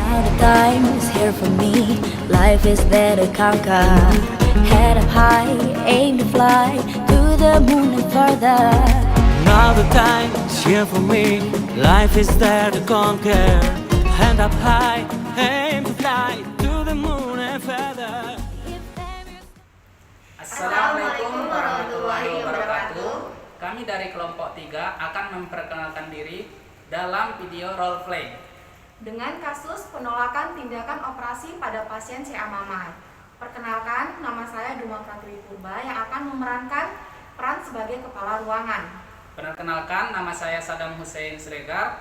Now the time is here for me. Life is there to conquer. Head up high, aim to fly to the moon and further. Now the time is here for me. Life is there to conquer. Hand up high, aim to fly to the moon and further. Assalamualaikum warahmatullahi wabarakatuh. Kami dari kelompok 3 akan memperkenalkan diri dalam video role play dengan kasus penolakan tindakan operasi pada pasien CA Mamai. Perkenalkan, nama saya Duma Pratwi Purba yang akan memerankan peran sebagai kepala ruangan. Perkenalkan, nama saya Saddam Hussein Sregar,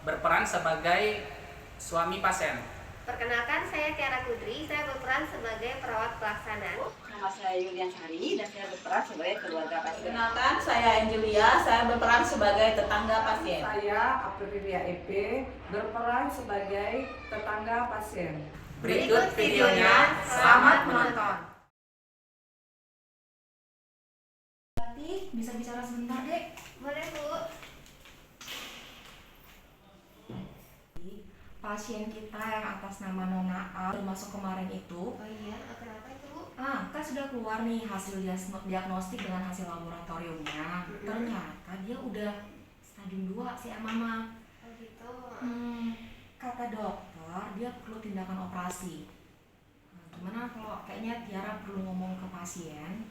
berperan sebagai suami pasien. Perkenalkan, saya Tiara Kudri, saya berperan sebagai perawat pelaksana. Nama saya Yulian Sari dan saya berperan sebagai keluarga pasien. Perkenalkan, saya Angelia, saya berperan sebagai tetangga pasien. Saya Aprilia EP, berperan sebagai tetangga pasien. Berikut videonya, Selamat menonton. Bisa bicara sebentar, Dek? Boleh, Bu? Pasien kita yang atas nama Nona A termasuk kemarin itu. Oh iya, kenapa itu, Bu? Kan sudah keluar nih hasil diagnostik dengan hasil laboratoriumnya. Ternyata dia udah stadium 2 CA Mama. Oh gitu. Kata dokter dia perlu tindakan operasi. Gimana kalau kayaknya Tiara perlu ngomong ke pasien,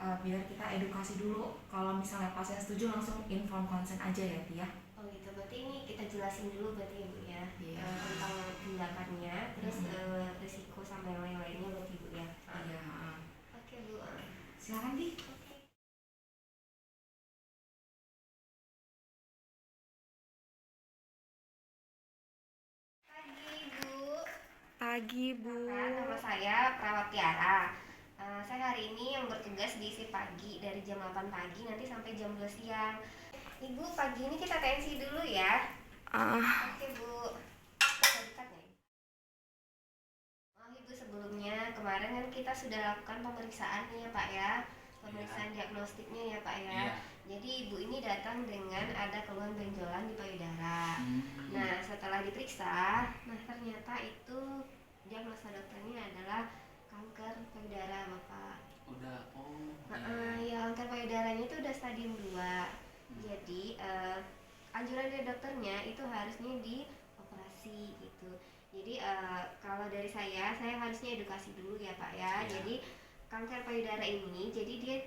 biar kita edukasi dulu. Kalau misalnya pasien setuju langsung inform konsen aja ya, Tia. Oh gitu, berarti ini kita jelasin dulu berarti ya, Bu ya. Iya. Tentang tindakannya, terus risiko sama yang lain-lainnya berarti, Bu ya. Iya. Oke, Bu. Silakan, Di. Oke. Pagi, Bu. Pagi, Bu. Nama saya Perawat Tiara. Saya hari ini yang bertugas di shift pagi dari jam 8 pagi nanti sampai jam 2 siang. Ibu, pagi ini kita tensi dulu ya. Oke, Bu. Bisa dekat ya? Oh, Ibu, sebelumnya kemarin kan kita sudah lakukan pemeriksaan nih ya, Pak ya. Pemeriksaan diagnostiknya ya, Pak ya. Iya. Jadi Ibu ini datang dengan ada keluhan benjolan di payudara. Nah, setelah diperiksa, ternyata itu diagnosa dokternya adalah kanker payudara, Bapak. Udah, Ya, kanker payudaranya itu udah stadium 2. Jadi, anjuran dari dokternya itu harusnya dioperasi gitu. Jadi, kalau dari saya harusnya edukasi dulu ya, Pak ya. Iya. Jadi, kanker payudara ini, jadi dia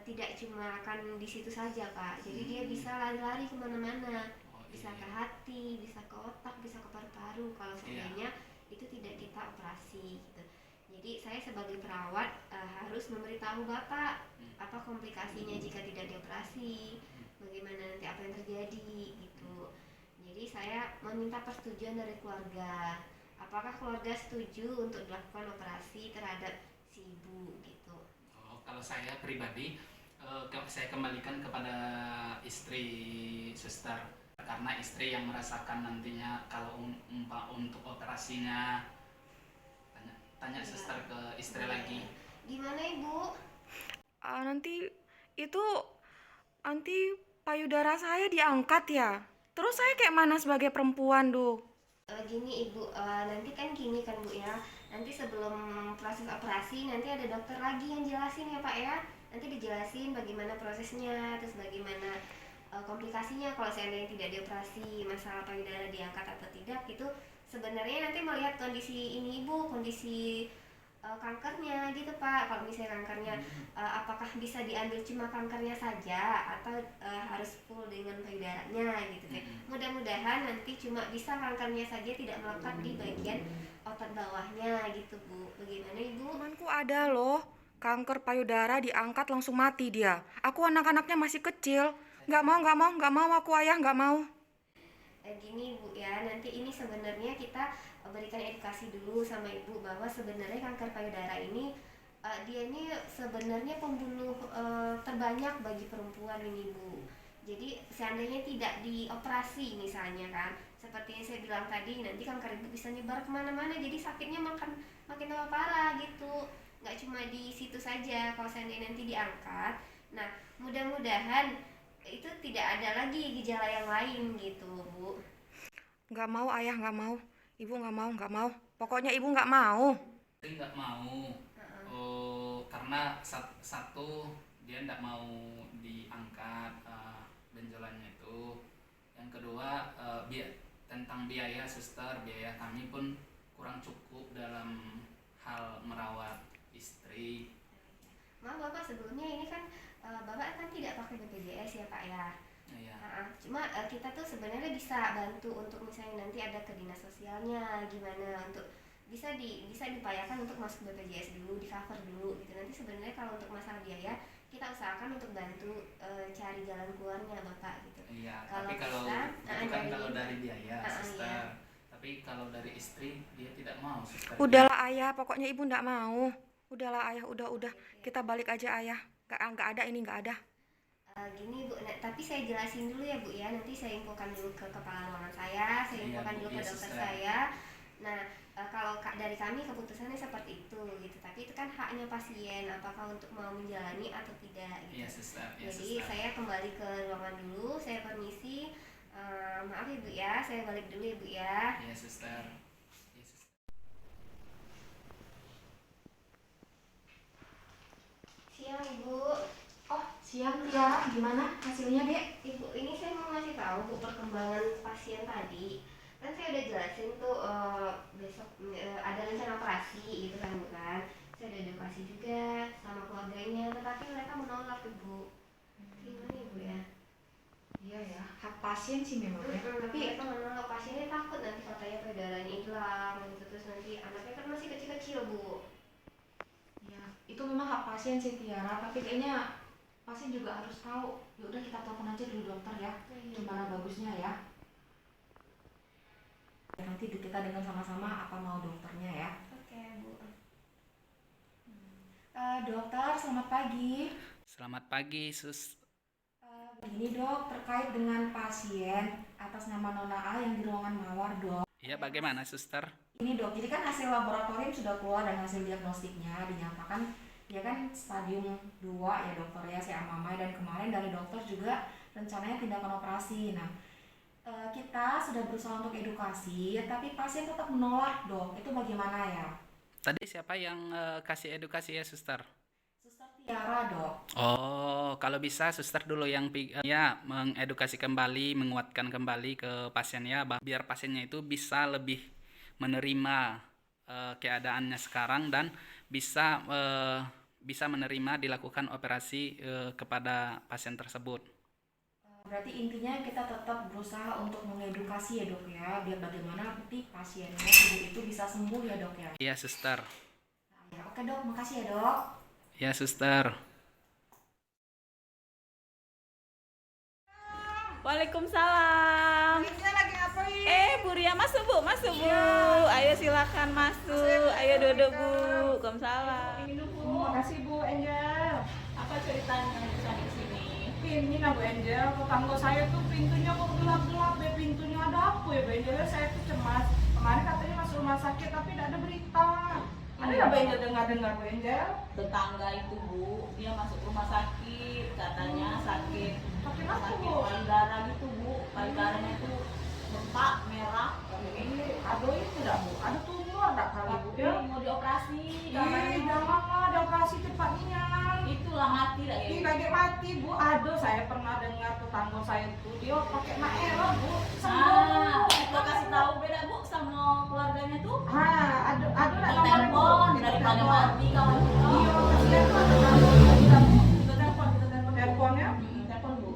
tidak cuma akan di situ saja, Pak. Jadi dia bisa lari-lari kemana-mana. Bisa ke hati, bisa ke otak, bisa ke paru-paru. Kalau seandainya itu tidak kita operasi gitu. Jadi saya sebagai perawat harus memberitahu Bapak apa komplikasinya jika tidak dioperasi, bagaimana nanti apa yang terjadi gitu. Jadi saya meminta persetujuan dari keluarga. Apakah keluarga setuju untuk dilakukan operasi terhadap si ibu gitu? Oh, kalau saya pribadi, saya kembalikan kepada istri suster, karena istri yang merasakan nantinya kalau untuk operasinya. Tanya suster ke istri lagi. Gimana, Ibu? Nanti payudara saya diangkat ya. Terus saya kayak mana sebagai perempuan, Du? Gini Ibu, nanti kan gini kan Bu ya. Nanti sebelum proses operasi nanti ada dokter lagi yang jelasin ya, Pak ya. Nanti dijelasin bagaimana prosesnya, terus bagaimana komplikasinya kalau seandainya tidak dioperasi, masalah payudara diangkat atau tidak, itu sebenarnya nanti melihat kondisi ini Ibu, kondisi kankernya gitu Pak. Kalau misalnya kankernya apakah bisa diambil cuma kankernya saja atau harus full dengan payudaranya gitu kan. Mudah-mudahan nanti cuma bisa kankernya saja, tidak melekat di bagian otot bawahnya gitu Bu. Bagaimana Ibu? Temanku ada loh, kanker payudara diangkat langsung mati dia. Aku anak-anaknya masih kecil. Nggak mau aku ayah, nggak mau. Gini Bu ya, nanti ini sebenarnya kita berikan edukasi dulu sama Ibu bahwa sebenarnya kanker payudara ini dia ini sebenarnya pembunuh terbanyak bagi perempuan ini Bu. Jadi seandainya tidak dioperasi misalnya kan, seperti yang saya bilang tadi, nanti kanker itu bisa nyebar kemana-mana, jadi sakitnya makin tambah parah gitu. Nggak cuma di situ saja, kalau seandainya nanti diangkat, nah mudah-mudahan itu tidak ada lagi gejala yang lain gitu Bu. Nggak mau ayah, nggak mau. Ibu nggak mau. Pokoknya ibu nggak mau. Istri nggak mau. Karena satu dia nggak mau diangkat benjolannya itu. Yang kedua tentang biaya suster, biaya kami pun kurang cukup dalam hal merawat istri. Maaf Bapak, sebelumnya ini kan Bapak kan tidak pakai BPJS ya Pak ya. Iya. Cuma kita tuh sebenarnya bisa bantu untuk misalnya nanti ada ke dinas sosialnya gimana untuk bisa diupayakan untuk masuk BPJS dulu, di cover dulu gitu. Nanti sebenarnya kalau untuk masalah biaya kita usahakan untuk bantu cari jalan keluarnya Bapak gitu. Iya, Kalau tapi kalau bisa, itu kan kalau dari biaya suster. iya. Tapi kalau dari istri dia tidak mau suster. Udahlah ayah, pokoknya ibu nggak mau. Udahlah ayah, udah. Kita balik aja ayah. Nggak ada ini, nggak ada. Gini Bu, tapi saya jelasin dulu ya Bu ya. Nanti saya infokan dulu ke kepala ruangan saya infokan dulu ke dokter saya. Nah, kalau dari kami keputusannya seperti itu gitu. Tapi itu kan haknya pasien, apakah untuk mau menjalani atau tidak gitu. Iya, suster. Iya, Jadi suster. saya kembali ke ruangan dulu, saya permisi. Maaf ya Bu ya, saya balik dulu ya Bu ya. Iya, suster. Iya, suster. Siang Ibu. Oh, siang Tiara. Gimana hasilnya, Dek? Ibu, ini saya mau ngasih tahu Bu perkembangan pasien tadi. Kan saya udah jelasin tuh besok ada rencana operasi gitu kan Bu kan. Saya udah edukasi juga sama keluarganya, tetapi mereka menolak Ibu. Gimana Ibu ya? Iya ya, hak pasien sih memang ya. Tapi Tapi mereka menolak, pasiennya takut nanti katanya peredarannya hilang gitu. Terus nanti anaknya kan masih kecil-kecil Bu. ya, itu memang hak pasien sih Tiara. Tapi kayaknya pasien juga harus tahu. Ya udah kita telepon aja dulu dokter ya. Gimana bagusnya ya? Nanti kita dengar sama-sama apa mau dokternya ya. Oke Bu. Dokter, selamat pagi. Selamat pagi, Sus. Begini dok, terkait dengan pasien atas nama Nona A yang di ruangan mawar dok. Iya, bagaimana, suster? Ini dok, jadi kan hasil laboratorium sudah keluar dan hasil diagnostiknya dinyatakan ya kan stadium 2 ya dokter ya, si amamai, dan kemarin dari dokter juga rencananya tindakan operasi. Nah, kita sudah berusaha untuk edukasi, tapi pasien tetap menolak dok. Itu bagaimana ya? Tadi siapa yang kasih edukasi ya, suster? Suster Tiara dok. Oh, kalau bisa suster dulu yang mengedukasi kembali, menguatkan kembali ke pasien ya, biar pasiennya itu bisa lebih menerima keadaannya sekarang dan bisa menerima dilakukan operasi kepada pasien tersebut. Berarti intinya kita tetap berusaha untuk mengedukasi ya dok ya, biar bagaimana nanti pasiennya ibu itu bisa sembuh ya dok ya. Iya, suster. Nah, ya, oke dok, makasih ya dok. Ya, suster. Waalaikumsalam. Lagi ngapain? Bu Ria, masuk Bu. Ayo silakan masuk. Ayo duduk Bu. Waalaikumsalam. Makasih Bu Angel. Apa ceritanya bisa di sini? Ini Bu Angel, tetangga saya tuh pintunya kok gelap-gelap deh, pintunya ada apa ya Bu Angel? Saya tuh cemas. Kemarin katanya masuk rumah sakit tapi tidak ada berita. Ada nggak Bu Angel dengar Bu Angel? Tetangga itu Bu, dia masuk rumah sakit, katanya sakit Sakit apa Bu? payudara gitu Bu. Payudaranya itu bentak merah. Ini aduh itu dah Bu, ada tumor dah kali Bu ya? Mau dioperasi. Janganlah ada operasi cepatnya. Itulah mati lah Ini ya. lagi mati Bu. Aduh saya pernah dengar tetangga saya tuh dia pakai maero Bu. Kita kasih tahu beda Bu sama keluarganya tuh. Aduh Kita telepon daripada mati kawan kita. Iya, kasihan tuh tetangga kita Bu. Kita telepon Teleponnya. Telepon Bu.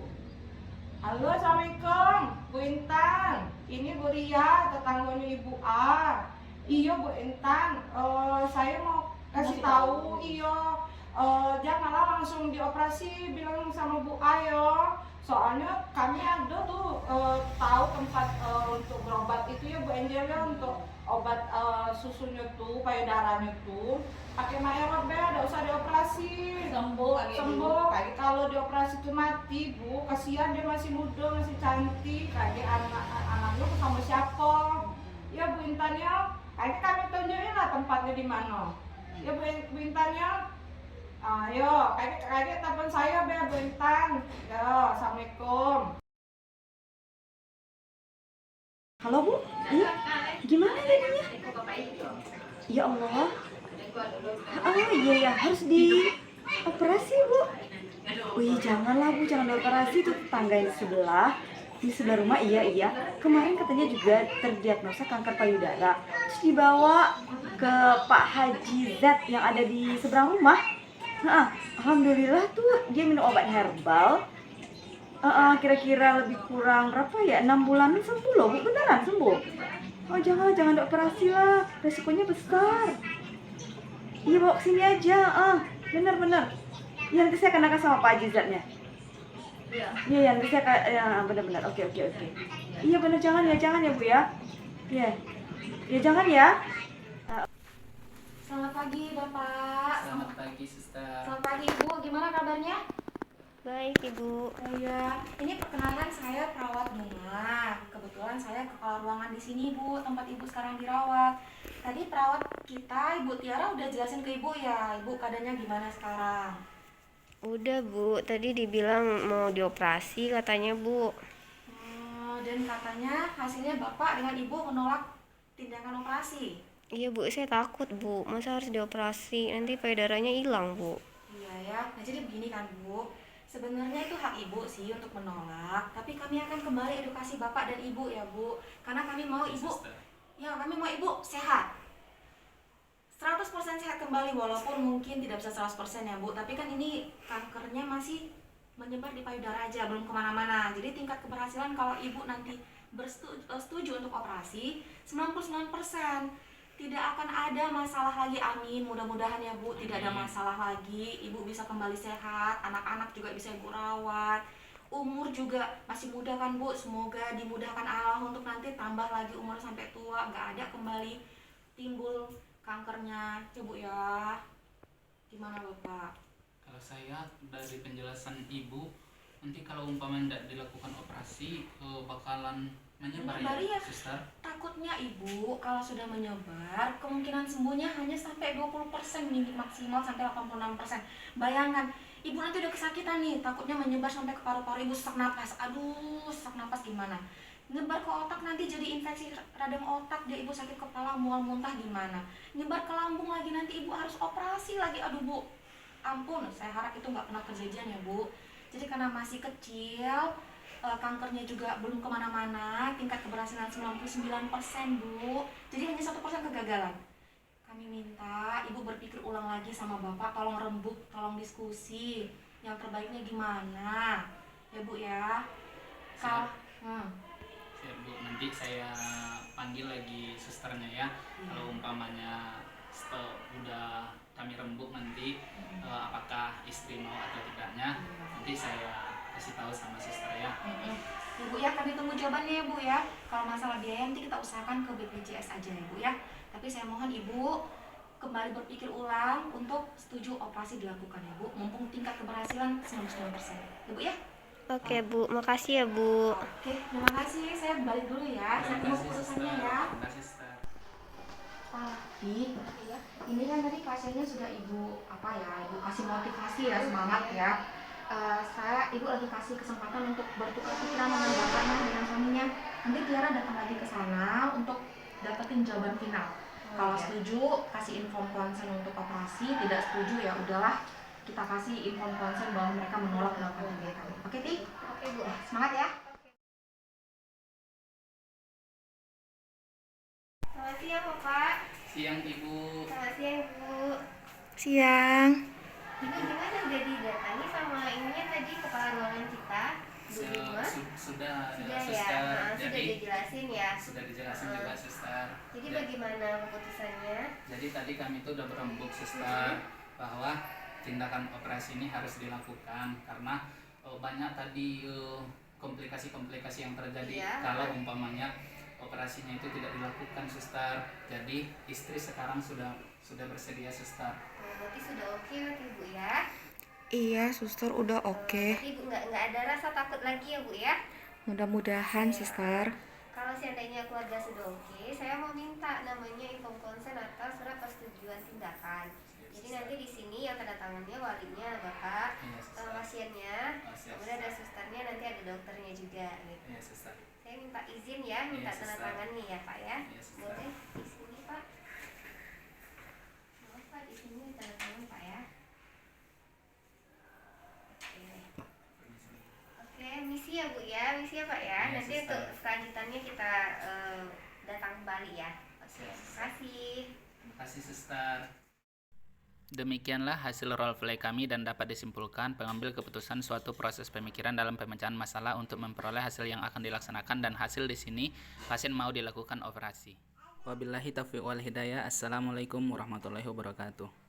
Halo, assalamualaikum, Bu Intan. Ini Bu Ria, tetangganya Ibu A. Iya Bu Intan, saya mau kasih tahu. Iya, janganlah langsung dioperasi, bilang sama Bu A ya. Soalnya kami ada tuh tahu tempat untuk berobat itu ya Bu Angel ya, untuk obat susunya tuh, payudaranya tuh pakai maerot be, ada usah dioperasi. Sembuh. Kayak kalau dioperasi tuh mati Bu, kasihan dia masih muda, masih cantik. Kayak anaknya sama siapa? Ya Bu Intan ya, kayak kami tunjukin lah tempatnya di mana. Ya Bu Intan ya. Ayo, kayak telepon saya be Bu Intan. Ya, assalamualaikum. Halo Bu? Kalian Gimana tadinya? Ya Allah. Iya ya, harus dioperasi Bu. Wih, janganlah Bu, jangan dioperasi, itu tetangga yang di sebelah rumah. Iya. Kemarin katanya juga terdiagnosa kanker payudara. Terus dibawa ke Pak Haji Z yang ada di seberang rumah. Nah, alhamdulillah tuh dia minum obat herbal. Kira-kira lebih kurang berapa ya? 6 bulanan sembuh loh Bu, beneran sembuh. Oh jangan dioperasi lah, resikonya besar. Iya bawa kesini aja, bener. Ya nanti saya kenakan sama Pak Haji-nya. Iya nanti saya benar. Oke. Iya bener, jangan ya Bu ya. Iya jangan ya. Selamat pagi Bapak. Selamat pagi, Suster. Selamat pagi Ibu, gimana kabarnya? Baik Ibu. Iya, ini perkenalkan saya perawat Bunga. Kebetulan saya kepala ruangan di sini Bu, tempat Ibu sekarang dirawat. Tadi perawat kita, Ibu Tiara udah jelasin ke Ibu ya, Ibu keadaannya gimana sekarang? Udah Bu, tadi dibilang mau dioperasi katanya Bu. Dan katanya hasilnya Bapak dengan Ibu menolak tindakan operasi. Iya Bu, saya takut Bu, masa harus dioperasi, nanti payudaranya hilang Bu. Iya ya, nah jadi begini kan Bu, sebenarnya itu hak Ibu sih untuk menolak, tapi kami akan kembali edukasi Bapak dan Ibu ya Bu, karena kami mau Ibu, kami mau Ibu sehat, 100% sehat kembali, walaupun mungkin tidak bisa 100% ya Bu, tapi kan ini kankernya masih menyebar di payudara aja, belum kemana-mana. Jadi tingkat keberhasilan kalau Ibu nanti setuju untuk operasi 99%. Tidak akan ada masalah lagi, amin. Mudah-mudahan ya Bu, tidak ada masalah lagi. Ibu bisa kembali sehat, anak-anak juga bisa Ibu rawat. Umur juga masih muda kan Bu, semoga dimudahkan Allah untuk nanti tambah lagi umur sampai tua, nggak ada kembali timbul kankernya ya Bu ya. Gimana Bapak? Kalau saya dari penjelasan Ibu, nanti kalau umpamanya tidak dilakukan operasi bakalan menyebar ya, Suster? Takutnya Ibu, kalau sudah menyebar, kemungkinan sembuhnya hanya sampai 20%, maksimal sampai 86%. Bayangkan, Ibu nanti udah kesakitan nih, takutnya menyebar sampai ke paru-paru Ibu, sesak napas. Aduh, sesak napas gimana? Nyebar ke otak nanti jadi infeksi radang otak, dia Ibu sakit kepala, mual muntah gimana? Nyebar ke lambung lagi, nanti Ibu harus operasi lagi. Aduh Bu, ampun, saya harap itu nggak pernah kejadian ya Bu. Jadi karena masih kecil, kankernya juga belum kemana-mana, tingkat keberhasilan 99% Bu, jadi hanya 1% kegagalan. Kami minta Ibu berpikir ulang lagi sama Bapak, tolong rembuk, tolong diskusi, yang terbaiknya gimana ya Bu ya. Siap Bu, nanti saya panggil lagi susternya ya. Kalau umpamanya udah kami rembuk nanti apakah istri mau atau tidaknya, nanti saya kasih tahu sama suster ya. Ibu ya, kami tunggu jawabannya ya Bu ya. Kalau masalah biaya nanti kita usahakan ke BPJS aja ya Bu ya. Tapi saya mohon Ibu kembali berpikir ulang untuk setuju operasi dilakukan ya Bu. Mumpung tingkat keberhasilan 99% ya Bu ya. Oke Bu, makasih ya Bu. Oke, terima kasih. Saya balik dulu ya. Saya tunggu keputusannya ya. Terima kasih, Suster. Ini kan tadi pasiennya sudah Ibu Ibu kasih motivasi ya, semangat ya. Ibu lagi kasih kesempatan untuk bertukar pikiran dengan bapaknya, dengan suaminya. Nanti Tiara datang lagi ke sana untuk dapetin jawaban final. Kalau setuju, kasih inform konsen untuk operasi. Tidak setuju ya udahlah, kita kasih inform konsen bahwa mereka menolak melakukan tindakan. Oke Ti? Oke Bu. Semangat ya. Selamat siang Bapak. Siang Ibu. Selamat siang Ibu. Siang. Ibu gimana, udah didatangi sama ininya tadi kepala ruangan kita, Bu Bima? Sudah Sudah Suster. ya, Jadi sudah dijelasin ya. sudah dijelasin juga Suster. Jadi bagaimana keputusannya? Jadi tadi kami itu udah berembuk Suster bahwa tindakan operasi ini harus dilakukan karena banyak tadi komplikasi-komplikasi yang terjadi kalau umpamanya operasinya itu tidak dilakukan Suster. Jadi istri sekarang sudah bersedia Suster. Berarti sudah oke berarti Bu ya? Iya, Suster udah oke. Jadi Bu nggak ada rasa takut lagi ya Bu ya? Mudah-mudahan, Sister. Kalau seandainya keluarga sudah oke, saya mau minta namanya inform konsen atau surat persetujuan tindakan. Jadi nanti di sini yang tanda tangannya walinya Bapak, pasiennya, kemudian ada susternya, nanti ada dokternya juga. Gitu. Iya, Suster. Saya Oke, minta izin ya, minta Iya, tanda Suster. tangan nih ya Pak ya. Iya, Suster. Boleh di sini Pak. Boleh Pak, di sini tanda tangan Pak ya. Oke. Oke, misi ya Bu ya, misi ya Pak ya. Iya, Nanti Suster. untuk selanjutnya kita datang kembali ya. Oke, Iya, terima Suster. kasih. Terima kasih suster. Demikianlah hasil role play kami dan dapat disimpulkan pengambil keputusan suatu proses pemikiran dalam pemecahan masalah untuk memperoleh hasil yang akan dilaksanakan, dan hasil di sini pasien mau dilakukan operasi. Wabillahi taufiq wal hidayah. Assalamualaikum warahmatullahi wabarakatuh.